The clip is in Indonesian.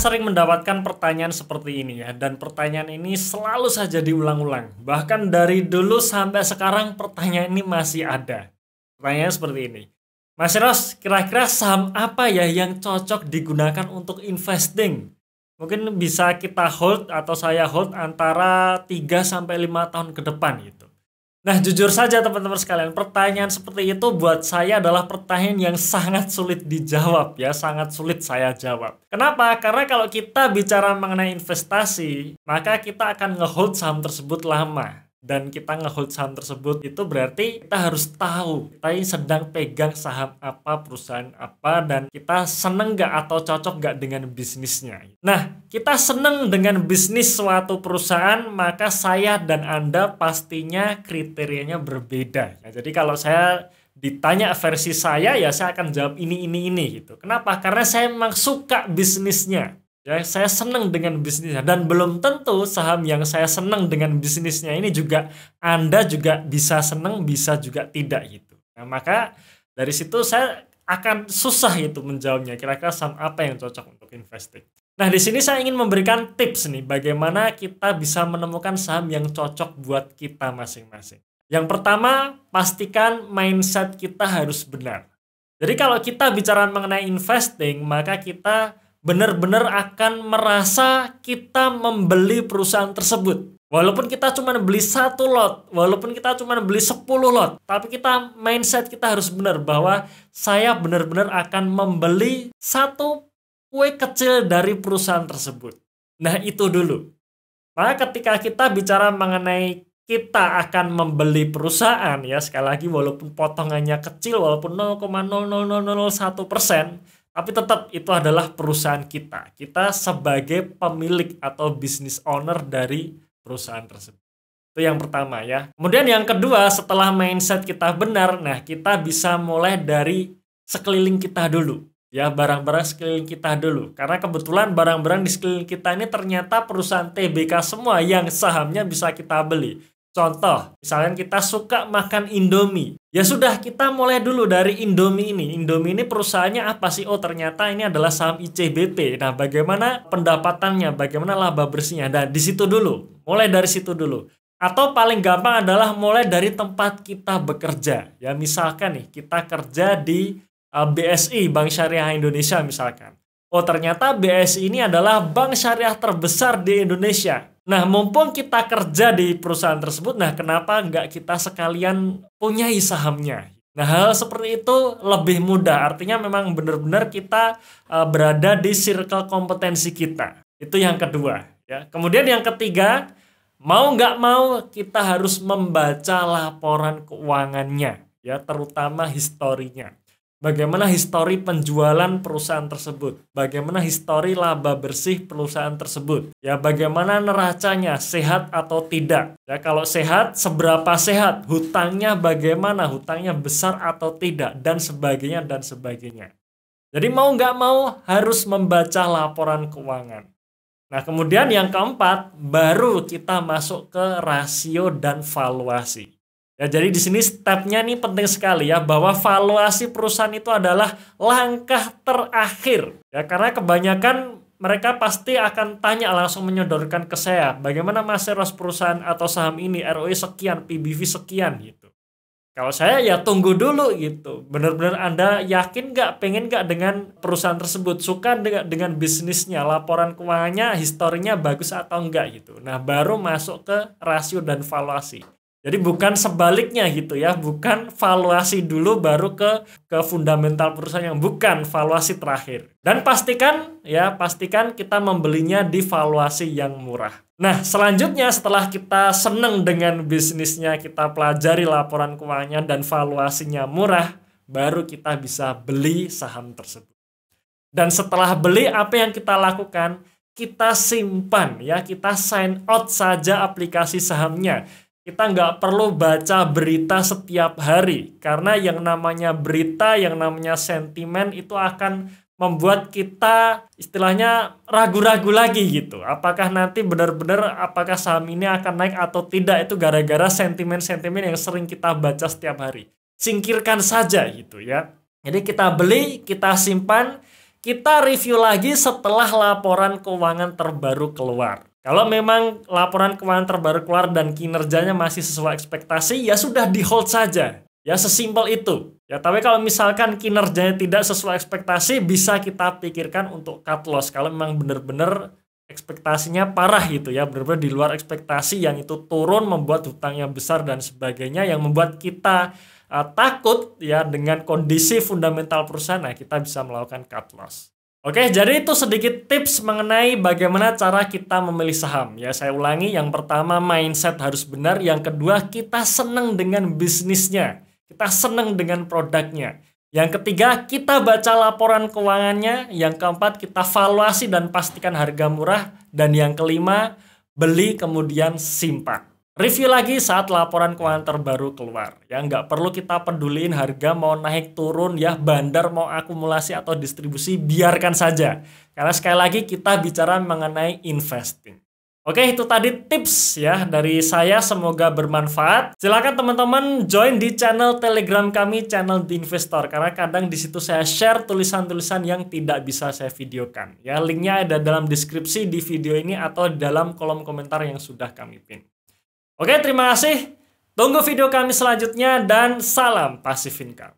sering mendapatkan pertanyaan seperti ini ya, dan pertanyaan ini selalu saja diulang-ulang. Bahkan dari dulu sampai sekarang pertanyaan ini masih ada. Pertanyaan seperti ini. Mas Ros, kira-kira saham apa ya yang cocok digunakan untuk investing? Mungkin bisa kita hold atau saya hold antara 3 sampai 5 tahun ke depan gitu. Nah, jujur saja teman-teman sekalian, pertanyaan seperti itu buat saya adalah pertanyaan yang sangat sulit dijawab ya, sangat sulit saya jawab. Kenapa? Karena kalau kita bicara mengenai investasi, maka kita akan ngehold saham tersebut lama. Dan kita ngehold saham tersebut itu berarti kita harus tahu kita ini sedang pegang saham apa, perusahaan apa, dan kita seneng nggak atau cocok nggak dengan bisnisnya. Nah, kita seneng dengan bisnis suatu perusahaan, maka saya dan Anda pastinya kriterianya berbeda. Ya, jadi kalau saya ditanya versi saya, ya saya akan jawab ini gitu. Kenapa? Karena saya memang suka bisnisnya. Ya, saya senang dengan bisnisnya, dan belum tentu saham yang saya senang dengan bisnisnya ini juga Anda juga bisa senang, bisa juga tidak gitu. Nah, maka dari situ saya akan susah itu menjawabnya. Kira-kira saham apa yang cocok untuk investing. Nah, di sini saya ingin memberikan tips nih bagaimana kita bisa menemukan saham yang cocok buat kita masing-masing. Yang pertama, pastikan mindset kita harus benar. Jadi kalau kita bicara mengenai investing, maka kita benar-benar akan merasa kita membeli perusahaan tersebut. Walaupun kita cuma beli 1 lot, walaupun kita cuma beli 10 lot, tapi kita mindset kita harus benar bahwa saya benar-benar akan membeli satu kue kecil dari perusahaan tersebut. Nah, itu dulu. Maka ketika kita bicara mengenai kita akan membeli perusahaan, ya sekali lagi walaupun potongannya kecil, walaupun 0,00001%, tapi tetap itu adalah perusahaan kita. Kita sebagai pemilik atau business owner dari perusahaan tersebut. Itu yang pertama ya. Kemudian yang kedua, setelah mindset kita benar, nah kita bisa mulai dari sekeliling kita dulu. Ya, barang-barang sekeliling kita dulu. Karena kebetulan barang-barang di sekeliling kita ini ternyata perusahaan TBK semua yang sahamnya bisa kita beli. Contoh, misalnya kita suka makan Indomie. Ya sudah, kita mulai dulu dari Indomie ini. Indomie ini perusahaannya apa sih? Oh, ternyata ini adalah saham ICBP. Nah, bagaimana pendapatannya? Bagaimana laba bersihnya? Nah, di situ dulu. Mulai dari situ dulu. Atau paling gampang adalah mulai dari tempat kita bekerja. Ya, misalkan nih, kita kerja di BSI, Bank Syariah Indonesia misalkan. Oh, ternyata BSI ini adalah bank syariah terbesar di Indonesia. Nah, mumpung kita kerja di perusahaan tersebut, nah kenapa nggak kita sekalian punyai sahamnya? Nah, hal seperti itu lebih mudah. Artinya memang benar-benar kita berada di circle kompetensi kita. Itu yang kedua. Ya. Kemudian yang ketiga, mau nggak mau kita harus membaca laporan keuangannya, ya, terutama historinya. Bagaimana histori penjualan perusahaan tersebut, bagaimana histori laba bersih perusahaan tersebut, ya, bagaimana neracanya, sehat atau tidak, ya, kalau sehat, seberapa sehat, hutangnya bagaimana, hutangnya besar atau tidak, dan sebagainya, dan sebagainya. Jadi mau nggak mau harus membaca laporan keuangan. Nah, kemudian yang keempat, baru kita masuk ke rasio dan valuasi. Ya, jadi di sini stepnya nih penting sekali ya, bahwa valuasi perusahaan itu adalah langkah terakhir. Ya, karena kebanyakan mereka pasti akan tanya, langsung menyodorkan ke saya, bagaimana Mas Eros perusahaan atau saham ini ROE sekian, PBV sekian gitu. Kalau saya ya tunggu dulu gitu. Benar-benar Anda yakin nggak, pengen nggak dengan perusahaan tersebut, suka dengan bisnisnya, laporan keuangannya, historinya bagus atau enggak gitu. Nah, baru masuk ke rasio dan valuasi. Jadi bukan sebaliknya gitu ya, bukan valuasi dulu baru ke fundamental perusahaan, yang bukan, valuasi terakhir. Dan pastikan kita membelinya di valuasi yang murah. Nah, selanjutnya setelah kita seneng dengan bisnisnya, kita pelajari laporan keuangannya dan valuasinya murah, baru kita bisa beli saham tersebut. Dan setelah beli, apa yang kita lakukan? Kita simpan ya, kita sign out saja aplikasi sahamnya. Kita nggak perlu baca berita setiap hari, karena yang namanya berita, yang namanya sentimen itu akan membuat kita istilahnya ragu-ragu lagi gitu. Apakah nanti benar-benar apakah saham ini akan naik atau tidak, itu gara-gara sentimen-sentimen yang sering kita baca setiap hari. Singkirkan saja gitu ya. Jadi kita beli, kita simpan, kita review lagi setelah laporan keuangan terbaru keluar. Kalau memang laporan keuangan terbaru keluar dan kinerjanya masih sesuai ekspektasi, ya sudah di hold saja. Ya sesimpel itu. Ya, tapi kalau misalkan kinerjanya tidak sesuai ekspektasi, bisa kita pikirkan untuk cut loss. Kalau memang benar-benar ekspektasinya parah gitu ya, benar-benar di luar ekspektasi, yang itu turun membuat hutangnya besar dan sebagainya, yang membuat kita takut ya dengan kondisi fundamental perusahaan. Nah, kita bisa melakukan cut loss. Oke, jadi itu sedikit tips mengenai bagaimana cara kita memilih saham. Ya, saya ulangi, yang pertama mindset harus benar, yang kedua kita senang dengan bisnisnya, kita senang dengan produknya. Yang ketiga, kita baca laporan keuangannya. Yang keempat, kita valuasi dan pastikan harga murah. Dan yang kelima, beli kemudian simpan. Review lagi saat laporan keuangan terbaru keluar. Ya, nggak perlu kita peduliin harga mau naik turun ya, bandar mau akumulasi atau distribusi, biarkan saja. Karena sekali lagi kita bicara mengenai investing. Oke, itu tadi tips ya dari saya, semoga bermanfaat. Silakan teman-teman join di channel Telegram kami, channel The Investor, karena kadang di situ saya share tulisan-tulisan yang tidak bisa saya videokan. Ya, linknya ada dalam deskripsi di video ini atau dalam kolom komentar yang sudah kami pin. Oke, terima kasih. Tunggu video kami selanjutnya dan salam passive income.